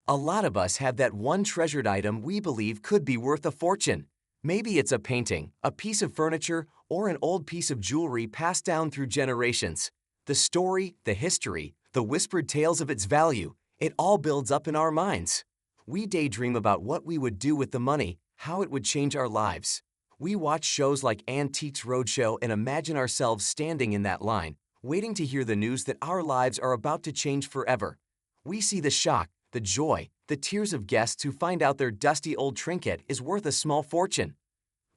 A lot of us have that one treasured item we believe could be worth a fortune. Maybe it's a painting, a piece of furniture, or an old piece of jewelry passed down through generations. The story, the history, the whispered tales of its value, it all builds up in our minds. We daydream about what we would do with the money, how it would change our lives. We watch shows like Antiques Roadshow and imagine ourselves standing in that line, waiting to hear the news that our lives are about to change forever. We see the shock, the joy, the tears of guests who find out their dusty old trinket is worth a small fortune.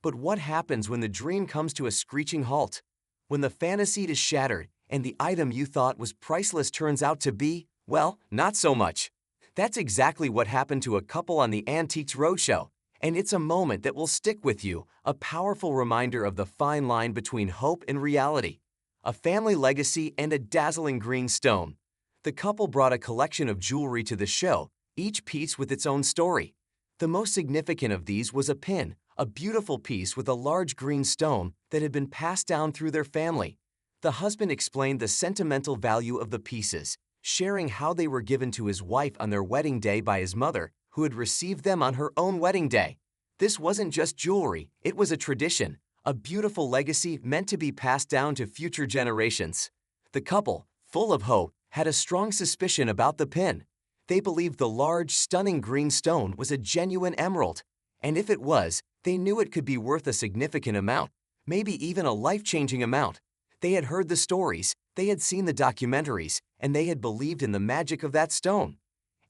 But what happens when the dream comes to a screeching halt? When the fantasy is shattered and the item you thought was priceless turns out to be, well, not so much. That's exactly what happened to a couple on the Antiques Roadshow, and it's a moment that will stick with you, a powerful reminder of the fine line between hope and reality. A family legacy and a dazzling green stone. The couple brought a collection of jewelry to the show, each piece with its own story. The most significant of these was a pin, a beautiful piece with a large green stone that had been passed down through their family. The husband explained the sentimental value of the pieces, sharing how they were given to his wife on their wedding day by his mother, who had received them on her own wedding day. This wasn't just jewelry, it was a tradition, a beautiful legacy meant to be passed down to future generations. The couple, full of hope, had a strong suspicion about the pin. They believed the large, stunning green stone was a genuine emerald, and if it was, they knew it could be worth a significant amount, maybe even a life-changing amount. They had heard the stories, they had seen the documentaries, and they had believed in the magic of that stone.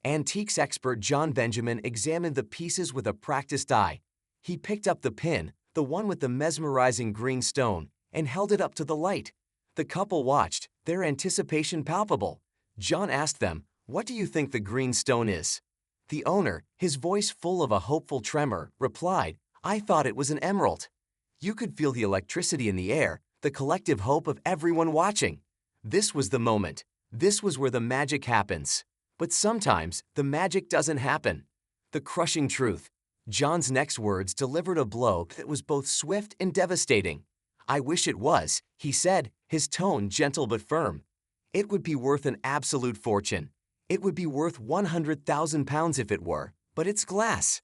Antiques expert John Benjamin examined the pieces with a practiced eye. He picked up the pin, the one with the mesmerizing green stone, and held it up to the light. The couple watched, their anticipation palpable. John asked them, "What do you think the green stone is?" The owner, his voice full of a hopeful tremor, replied, "I thought it was an emerald." You could feel the electricity in the air, the collective hope of everyone watching. This was the moment. This was where the magic happens. But sometimes, the magic doesn't happen. The crushing truth. John's next words delivered a blow that was both swift and devastating. "I wish it was," he said, his tone gentle but firm. "It would be worth an absolute fortune. It would be worth £100,000 if it were, but it's glass."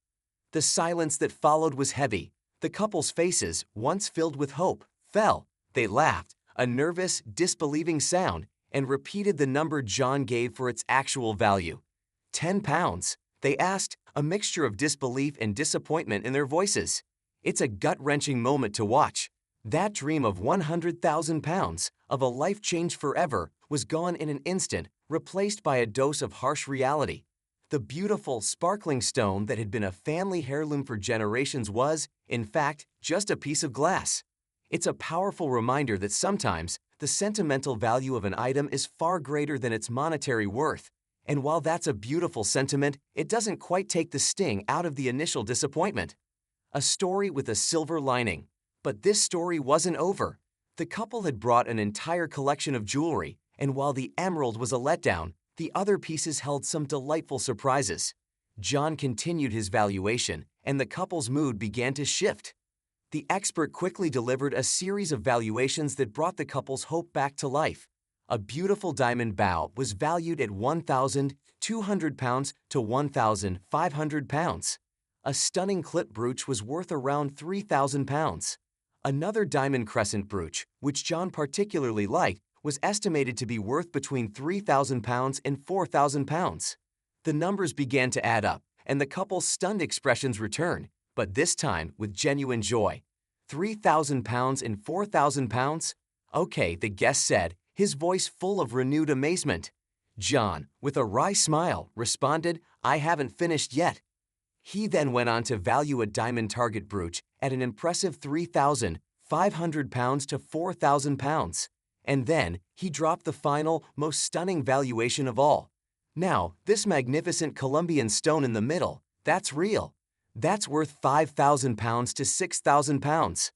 The silence that followed was heavy. The couple's faces, once filled with hope, fell. They laughed, a nervous, disbelieving sound, and repeated the number John gave for its actual value. £10, they asked, a mixture of disbelief and disappointment in their voices. It's a gut-wrenching moment to watch. That dream of £100,000, of a life changed forever, was gone in an instant, replaced by a dose of harsh reality. The beautiful, sparkling stone that had been a family heirloom for generations was, in fact, just a piece of glass. It's a powerful reminder that sometimes the sentimental value of an item is far greater than its monetary worth. And while that's a beautiful sentiment, it doesn't quite take the sting out of the initial disappointment. A story with a silver lining. But this story wasn't over. The couple had brought an entire collection of jewelry, and while the emerald was a letdown, the other pieces held some delightful surprises. John continued his valuation, and the couple's mood began to shift. The expert quickly delivered a series of valuations that brought the couple's hope back to life. A beautiful diamond bow was valued at £1,200 to £1,500. A stunning clip brooch was worth around £3,000. Another diamond crescent brooch, which John particularly liked, was estimated to be worth between £3,000 and £4,000. The numbers began to add up, and the couple's stunned expressions returned, but this time with genuine joy. £3,000 and £4,000? Okay, the guest said, his voice full of renewed amazement. John, with a wry smile, responded, "I haven't finished yet." He then went on to value a diamond target brooch at an impressive £3,500 to £4,000. And then, he dropped the final, most stunning valuation of all. Now, this magnificent Colombian stone in the middle, that's real. That's worth £5,000 to £6,000.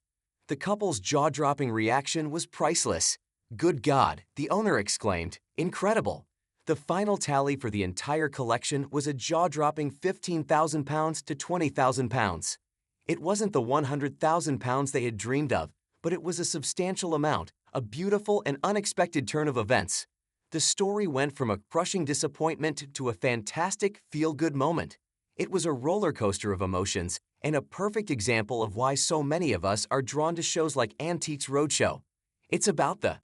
The couple's jaw-dropping reaction was priceless. "Good God," the owner exclaimed, "incredible." The final tally for the entire collection was a jaw-dropping £15,000 to £20,000. It wasn't the £100,000 they had dreamed of, but it was a substantial amount, a beautiful and unexpected turn of events. The story went from a crushing disappointment to a fantastic feel-good moment. It was a roller coaster of emotions and a perfect example of why so many of us are drawn to shows like Antiques Roadshow. It's about the